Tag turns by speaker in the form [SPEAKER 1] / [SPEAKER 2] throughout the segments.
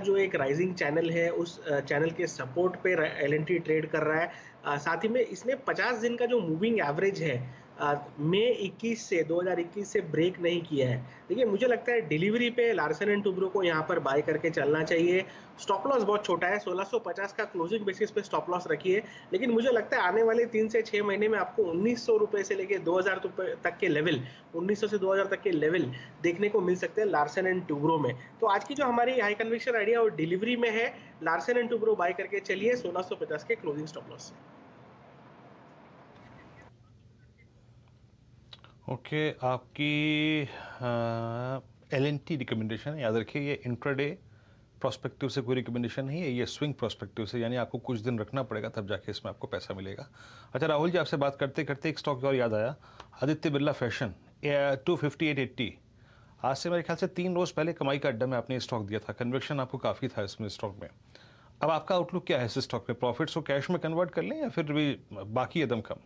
[SPEAKER 1] जो एक rising channel है उस चैनल के सपोर्ट पे एल&टी ट्रेड कर रहा है। साथ ही में इसने 50 दिन का जो मूविंग एवरेज है मई 21 से 2021 से ब्रेक नहीं किया है। देखिए मुझे लगता है डिलीवरी पे लार्सन एंड टुब्रो को यहाँ पर बाय करके चलना चाहिए। स्टॉप लॉस बहुत छोटा है, 1650 का क्लोजिंग बेसिस पे स्टॉप लॉस रखिए, लेकिन मुझे लगता है आने वाले 3 से 6 महीने में आपको 1900 रुपए से लेके 2000 रुपए तक के लेवल, 1900 से 2000 तक के लेवल देखने को मिल सकते हैं लार्सन एंड टुब्रो में। तो आज की जो हमारी हाई कन्विक्शन आइडिया और डिलीवरी में है, लार्सन एंड टुब्रो बाय करके चलिए 1650 के क्लोजिंग स्टॉप लॉस से।
[SPEAKER 2] ओके, आपकी एल&टी रिकमेंडेशन है, याद रखिए ये इंट्राडे प्रोस्पेक्टिव से कोई रिकमेंडेशन नहीं है, ये स्विंग प्रोस्पेक्टिव से, यानी आपको कुछ दिन रखना पड़ेगा तब जाके इसमें आपको पैसा मिलेगा। अच्छा राहुल जी, आपसे बात करते करते एक स्टॉक और याद आया, आदित्य बिरला फैशन 258.80। आज से मेरे ख्याल से 3 रोज पहले कमाई का अड्डा में आपने स्टॉक दिया था, कन्विक्शन आपको काफ़ी था इसमें स्टॉक में। अब आपका आउटलुक क्या है इस स्टॉक में? प्रॉफिट्स को कैश में कन्वर्ट कर लें या फिर भी बाकी एकदम कम?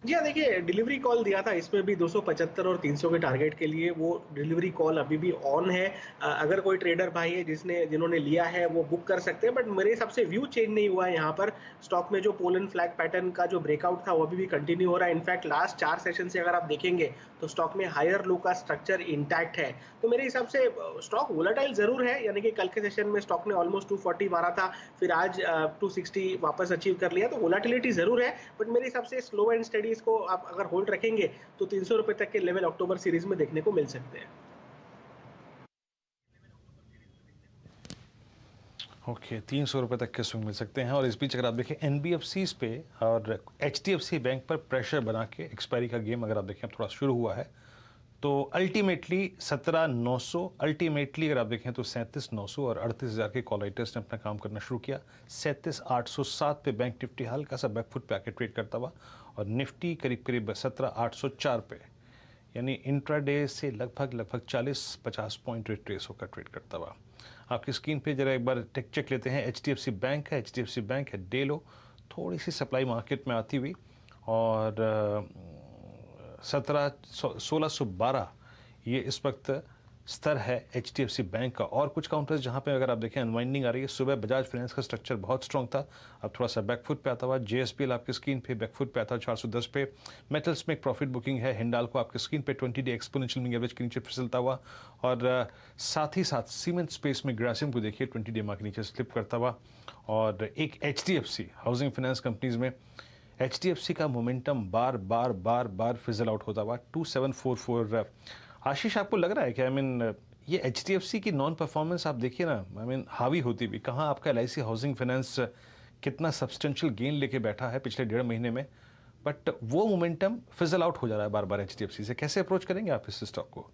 [SPEAKER 1] जी हाँ, देखिए डिलीवरी कॉल दिया था इसमें भी 275 और 300 के टारगेट के लिए, वो डिलीवरी कॉल अभी भी ऑन है। अगर कोई ट्रेडर भाई है जिन्होंने लिया है वो बुक कर सकते हैं, बट मेरे हिसाब से व्यू चेंज नहीं हुआ है यहाँ पर। स्टॉक में जो पोल एंड फ्लैग पैटर्न का जो ब्रेकआउट था वो अभी भी कंटिन्यू हो रहा है। इनफैक्ट लास्ट 4 सेशन से अगर आप देखेंगे तो स्टॉक में हायर लो का स्ट्रक्चर इंटैक्ट है। तो मेरे हिसाब से स्टॉक वोलेटाइल जरूर है, यानी कि कल के सेशन में स्टॉक ने ऑलमोस्ट 240 मारा था, फिर आज 260 वापस अचीव कर लिया, तो वोलेटिलिटी जरूर है, बट मेरे हिसाब से स्लो एंड स्टडी इसको आप अगर होल्ड रखेंगे तो 300 रुपए तक के लेवल अक्टूबर सीरीज में देखने को मिल सकते हैं।
[SPEAKER 2] ओके, 300 रुपये तक के स्विंग मिल सकते हैं। और इस बीच अगर आप देखें एनबीएफसीज पे और एचडीएफसी बैंक पर प्रेशर बना के एक्सपायरी का गेम अगर आप देखें थोड़ा शुरू हुआ है, तो अल्टीमेटली 17,900, अल्टीमेटली अगर आप देखें तो 37,900 और 38,000 के कॉल राइटर्स ने अपना काम करना शुरू किया। 37,807 पे बैंक निफ्टी हल्का सा बैकफुट पे आके ट्रेड करता हुआ, और निफ्टी करीब करीब 17,804 पे, यानी इंट्राडे से लगभग 40-50 पॉइंट रिट्रेस होकर ट्रेड करता हुआ। आपकी स्क्रीन पे जरा एक बार चेक लेते हैं, एचडीएफसी बैंक है, एचडीएफसी बैंक है डेलो, थोड़ी सी सप्लाई मार्केट में आती हुई, और 1612 ये इस वक्त स्तर है एचडीएफसी बैंक का। और कुछ काउंटर्स जहां पे अगर आप देखें अनवाइंडिंग आ रही है, सुबह बजाज फाइनेंस का स्ट्रक्चर बहुत स्ट्रॉन्ग था, अब थोड़ा सा बैकफुट पे आता हुआ। जेएसपीएल आपकी स्क्रीन पे बैकफुट पे आता है 410 पे। मेटल्स में एक प्रॉफिट बुकिंग है, हिंडाल्को आपकी स्क्रीन पे 20 डे एक्सपोनेंशियल मूविंग एवरेज के नीचे फिसलता हुआ, और साथ ही साथ सीमेंट स्पेस में ग्रासिम को देखिए 20 डे मार्क के नीचे स्लिप करता हुआ। और एक एचडीएफसी हाउसिंग फाइनेंस कंपनीज में एचडीएफसी का मोमेंटम बार बार फिजल आउट होता हुआ 2744। आशीष, आपको लग रहा है कि ये एचडीएफसी की नॉन परफॉर्मेंस आप देखिए ना, हावी होती भी कहाँ, आपका एलआईसी हाउसिंग फाइनेंस कितना सब्सटेंशियल गेन लेके बैठा है पिछले 1.5 महीने में, बट वो मोमेंटम फिजल आउट हो जा रहा है बार बार एचडीएफसी से। कैसे अप्रोच करेंगे आप इस स्टॉक को?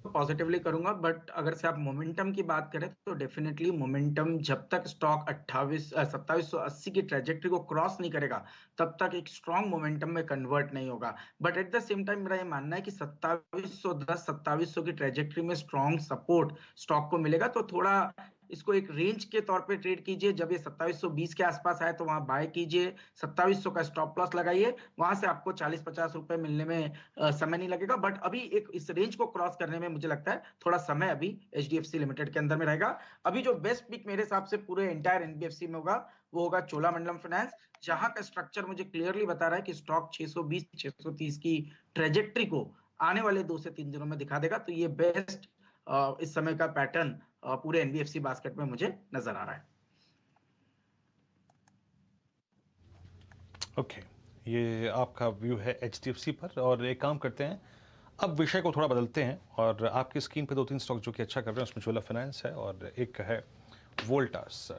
[SPEAKER 3] पॉजिटिवली करूंगा, बट अगर से आप मोमेंटम की बात करें तो डेफिनेटली मोमेंटम जब तक स्टॉक 2780 की ट्रेजेक्टरी को क्रॉस नहीं करेगा तब तक एक स्ट्रॉन्ग मोमेंटम में कन्वर्ट नहीं होगा। But at the same time मेरा ये मानना है कि 2710 2700 की ट्रेजेक्टरी में स्ट्रॉन्ग सपोर्ट स्टॉक को मिलेगा, तो थोड़ा इसको एक रेंज के तौर पे ट्रेड कीजिए। जब ये 2720 के आसपास आए तो वहां बाय कीजिए, 2700 का स्टॉप लॉस लगाइए, वहां से आपको 40-50 रुपए मिलने में समय नहीं लगेगा। बट अभी एक इस रेंज को क्रॉस करने में मुझे लगता है थोड़ा समय अभी एचडीएफसी लिमिटेड के अंदर में रहेगा। अभी जो बेस्ट पिक मेरे हिसाब से पूरे एंटायर एनबीएफसी में होगा वो होगा चोलामंडलम फाइनेंस, जहां का स्ट्रक्चर मुझे क्लियरली बता रहा है कि स्टॉक 620-630 की ट्रेजेक्टरी को आने वाले 2 से 3 दिनों में दिखा देगा। तो ये बेस्ट इस समय का पैटर्न पूरे एनबीएफसी बास्केट में मुझे नजर आ रहा है।
[SPEAKER 2] ओके, ये आपका व्यू है एचडीएफसी पर। और एक काम करते हैं, अब विषय को थोड़ा बदलते हैं, और आपकी स्क्रीन पे 2-3 स्टॉक जो कि अच्छा कर रहे हैं उसमें चोला फाइनेंस है और एक है वोल्टास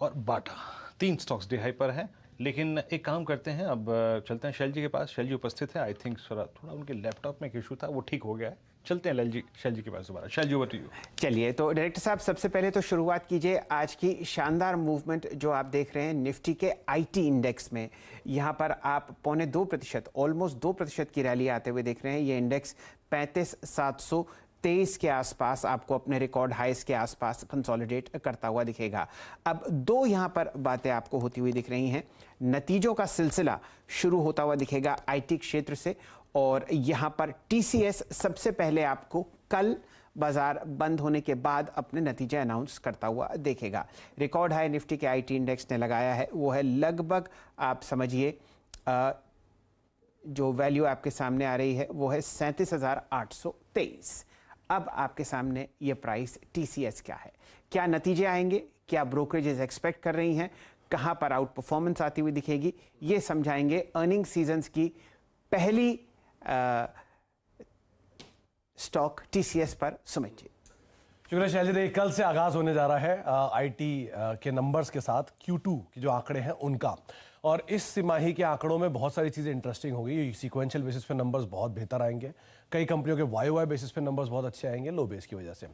[SPEAKER 2] और बाटा। 3 स्टॉक्स डे हाई पर हैं, लेकिन एक काम करते हैं, अब चलते हैं शैल जी के पास। शैल जी उपस्थित है, आई थिंक थोड़ा उनके लैपटॉप में एक इशू था, वो ठीक हो गया है। चलते हैं शैल जी के पास दोबारा। शैल जी, ओवर टू यू।
[SPEAKER 4] चलिए, तो डायरेक्टर साहब सबसे पहले तो शुरुआत कीजिए आज की शानदार मूवमेंट जो आप देख रहे हैं निफ्टी के आईटी इंडेक्स में। यहाँ पर आप 0.25%, ऑलमोस्ट 2% की रैली आते हुए देख रहे हैं। ये इंडेक्स 35,723 के आसपास आपको अपने रिकॉर्ड हाइस के आसपास कंसोलिडेट करता हुआ दिखेगा। अब 2 यहाँ पर बातें आपको होती हुई दिख रही हैं। नतीजों का सिलसिला शुरू होता हुआ दिखेगा आईटी क्षेत्र से, और यहाँ पर टीसीएस सबसे पहले आपको कल बाजार बंद होने के बाद अपने नतीजे अनाउंस करता हुआ देखेगा। रिकॉर्ड हाई निफ्टी के आईटी इंडेक्स ने लगाया है वो है लगभग आप समझिए जो वैल्यू आपके सामने आ रही है वो है 37,823। अब आपके सामने ये प्राइस टीसीएस क्या है, क्या नतीजे आएंगे, क्या ब्रोकरेजेस एक्सपेक्ट कर रही हैं, कहां पर आउट परफॉर्मेंस आती हुई दिखेगी, ये समझाएंगे अर्निंग सीजन्स की पहली स्टॉक टीसीएस पर। सुमित जी।
[SPEAKER 5] शुक्रिया शैलजी। देखिए, कल से आगाज होने जा रहा है आईटी के नंबर्स के साथ Q2 के जो आंकड़े हैं उनका, और इस तिमाही के आंकड़ों में बहुत सारी चीज़ें इंटरेस्टिंग होगी। सीक्वेंशियल बेसिस पे नंबर्स बहुत बेहतर आएंगे, कई कंपनियों के वाई बेसिस पे नंबर्स बहुत अच्छे आएंगे लो बेस की वजह से।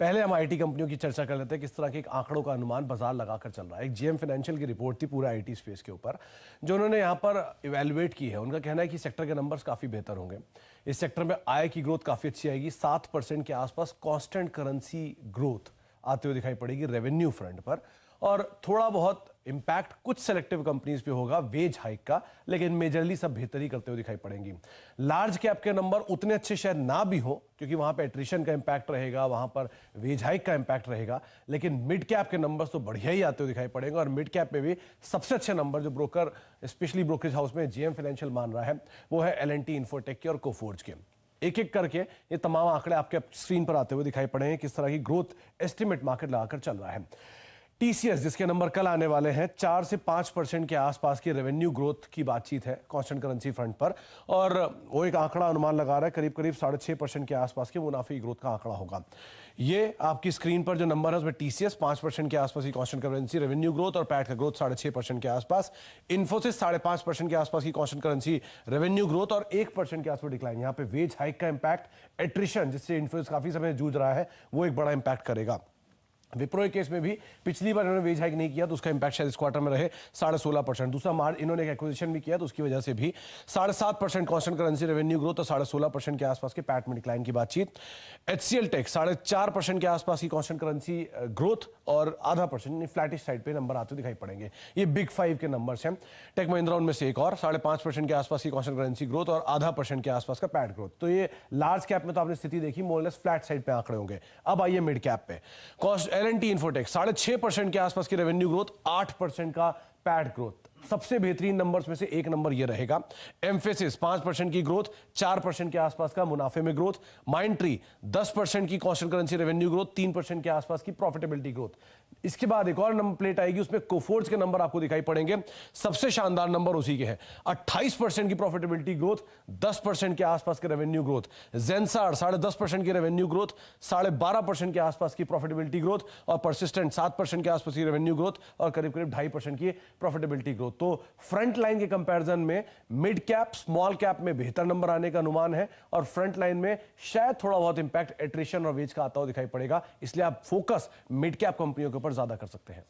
[SPEAKER 5] पहले हम आईटी कंपनियों की चर्चा कर लेते हैं, किस तरह के एक आंकड़ों का अनुमान बाजार लगाकर चल रहा है। एक जीएम फाइनेंशियल की रिपोर्ट थी पूरा आईटी स्पेस के ऊपर, जो उन्होंने यहाँ पर इवेलुएट की है। उनका कहना है कि सेक्टर के नंबर्स काफ़ी बेहतर होंगे। इस सेक्टर में आय की ग्रोथ काफ़ी अच्छी आएगी, 7% के आसपास कॉन्स्टेंट करेंसी ग्रोथ आते हुए दिखाई पड़ेगी रेवेन्यू फ्रंट पर, और थोड़ा बहुत इंपैक्ट कुछ सेलेक्टिव कंपनीज पे होगा वेज हाइक का, लेकिन मेजरली सब बेहतरी करते हुए दिखाई पड़ेंगी। लार्ज कैप के नंबर उतने अच्छे शायद ना भी हो, क्योंकि वहां पे एट्रिशन का इंपैक्ट रहेगा, वहां पर वेज हाइक का इंपैक्ट रहेगा, लेकिन मिड कैप के नंबर्स तो बढ़िया ही आते हुए दिखाई पड़ेंगे। और मिड कैप में भी सबसे अच्छे नंबर जो ब्रोकर स्पेशली ब्रोकरेज हाउस में जीएम फाइनेंशियल मान रहा है वो है एल&टी इन्फोटेक के और कोफोर्ज के। एक एक करके ये तमाम आंकड़े आपके स्क्रीन पर आते हुए दिखाई पड़े हैं, किस तरह की ग्रोथ एस्टिमेट मार्केट लगाकर चल रहा है। टीसीएस जिसके नंबर कल आने वाले हैं, 4 से 5% के आसपास की रेवेन्यू ग्रोथ की बातचीत है कांस्टेंट करेंसी फ्रंट पर, और वो एक आंकड़ा अनुमान लगा रहा है करीब करीब 6.5% के आसपास की मुनाफे की ग्रोथ का आंकड़ा होगा। ये आपकी स्क्रीन पर जो नंबर है उसमें टीसीएस 5% के आसपास की कांस्टेंट करेंसी रेवेन्यू ग्रोथ और पैट का ग्रोथ 6.5% के आसपास, इन्फोसिस 5.5% के आसपास की कांस्टेंट करेंसी रेवेन्यू ग्रोथ और 1% के आसपास डिक्लाइन। यहाँ पे वेज हाइक का इंपैक्ट, एट्रिशन जिससे इन्फोसिस काफी समय जूझ रहा है, वो एक बड़ा इंपैक्ट करेगा। विप्रो के केस में भी पिछली बार इन्होंने वेज हाइक नहीं किया तो उसका इंपैक्ट शायद इस क्वार्टर में रहे 16.5%। दूसरा मार्च इन्होंने एक एक्विजिशन भी किया तो उसकी वजह से भी 7.5% कांस्टेंट करेंसी रेवेन्यू ग्रोथ और 16.5% के आसपास के पैट में डिक्लाइन की बातचीत। एचसीएल टेक 4.5% के आसपास की कांस्टेंट करेंसी ग्रोथ और 0.5% फ्लैटिश साइड पे नंबर आते दिखाई पड़ेंगे। ये बिग 5 के नंबर्स हैं। टेक महिंद्रा उनमें से एक और 5.5% के आसपास की कांस्टेंट करेंसी ग्रोथ और 0.5% के आसपास का पैट ग्रोथ। तो ये लार्ज कैप में तो आपने स्थिति देखी मोरलेस फ्लैट साइड पे आंकड़े होंगे। अब आइए मिड कैप पे, एल&टी इन्फोटेक 6.5% के आसपास की रेवेन्यू ग्रोथ, 8% का पैट ग्रोथ। सबसे बेहतरीन नंबर्स में से एक नंबर ये रहेगा। एम्फेसिस 5% की ग्रोथ, 4% के आसपास का मुनाफे में ग्रोथ। माइंडट्री 10% की कांस्टेंट करेंसी रेवेन्यू ग्रोथ, 3% के आसपास की प्रॉफिटेबिलिटी ग्रोथ। इसके बाद एक और नंबर प्लेट आएगी, उसमें कोफोर्ज के नंबर आपको दिखाई पड़ेंगे। सबसे शानदार नंबर उसी के हैं, 28% की प्रॉफिटेबिलिटी ग्रोथ, 10% के आसपास के रेवेन्यू ग्रोथ। जेंसार 10.5% की रेवेन्यू ग्रोथ, 12.5% के आसपास की प्रॉफिटेबिलिटी ग्रोथ और परसिस्टेंट 7% के आसपास की रेवेन्यू ग्रोथ और करीब करीब 2.5% की प्रॉफिटेबिलिटी ग्रोथ। तो फ्रंट लाइन के कंपैरिजन में मिड कैप स्मॉल कैप में बेहतर नंबर आने का अनुमान है, और फ्रंट लाइन में शायद थोड़ा बहुत इंपैक्ट एट्रिशन और वेज का आता हुआ दिखाई पड़ेगा। इसलिए आप फोकस मिड कैप कंपनियों के ऊपर ज्यादा कर सकते हैं।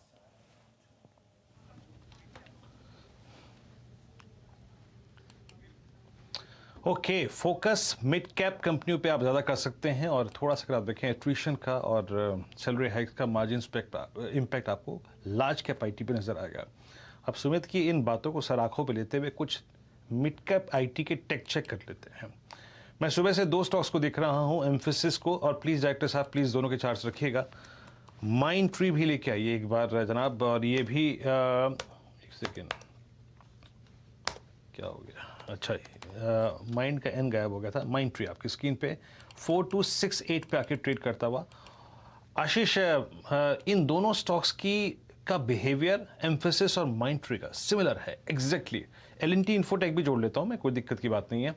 [SPEAKER 2] ओके, फोकस मिड कैप कंपनियों पे आप ज़्यादा कर सकते हैं, और थोड़ा सा अगर आप देखें एट्रिशन का और सैलरी हाइक का मार्जिन इम्पैक्ट आपको लार्ज कैप आईटी पे नजर आएगा। अब सुमित की इन बातों को सर आंखों पे लेते हुए कुछ मिड कैप आईटी के टेक चेक कर लेते हैं। मैं सुबह से 2 स्टॉक्स को देख रहा हूं, एम्फेसिस को, और प्लीज़ डायरेक्टर साहब प्लीज़ दोनों के चार्ट्स रखिएगा। माइंडट्री भी लेके आइए एक बार जनाब, और ये भी एक सेकेंड, क्या हो गया, अच्छा माइंड का एन गायब हो गया था। माइंडट्री आपकी स्क्रीन पे 4268 पे आके ट्रेड करता हुआ। आशीष, इन दोनों स्टॉक्स का बिहेवियर एम्फेसिस और माइंडट्री का सिमिलर है एग्जैक्टली। एल&टी इन्फोटेक भी जोड़ लेता हूं मैं, कोई दिक्कत की बात नहीं है।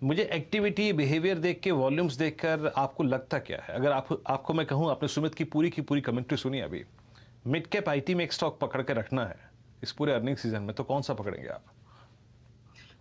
[SPEAKER 2] मुझे एक्टिविटी बिहेवियर देख के, वॉल्यूम्स देखकर आपको लगता क्या है? अगर आपको मैं कहूं, आपने सुमित की पूरी कमेंट्री सुनी अभी, मिड कैप आईटी में एक स्टॉक पकड़ के रखना है इस पूरे अर्निंग सीजन में, तो कौन सा पकड़ेंगे आप?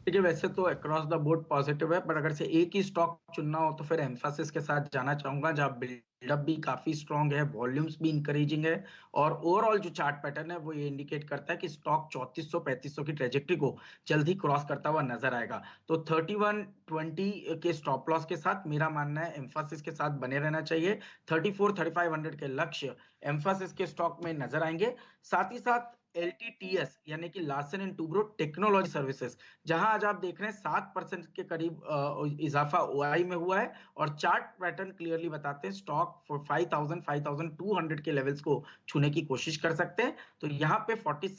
[SPEAKER 3] देखिए, वैसे तो अक्रॉस द बोर्ड पॉजिटिव है, पर अगर से एक ही स्टॉक चुनना हो तो फिर एम्फासिस के साथ जाना चाहूंगा, जहां बिल्डअप भी काफी स्ट्रांग है, वॉल्यूम्स भी इंकरेजिंग है, और ओवरऑल जो चार्ट पैटर्न है वो ये इंडिकेट करता है कि स्टॉक 3400-3500 की ट्रेजेक्टरी को जल्द ही क्रॉस करता हुआ नजर आएगा। तो 3120 के स्टॉप लॉस के साथ मेरा मानना है एम्फासिस के साथ बने रहना चाहिए। 34-3500 के लक्ष्य एम्फासिस के स्टॉक में नजर आएंगे। साथ ही साथ LTTS यानी कि Larsen and Toubro technology services, जहां आज आप देख रहे हैं 7% के करीब इजाफा OI में हुआ है, और चार्ट पैटर्न क्लियरली बताते हैं स्टॉक 5000 5200 के लेवल्स को छूने की कोशिश कर सकते हैं। तो यहाँ पे 46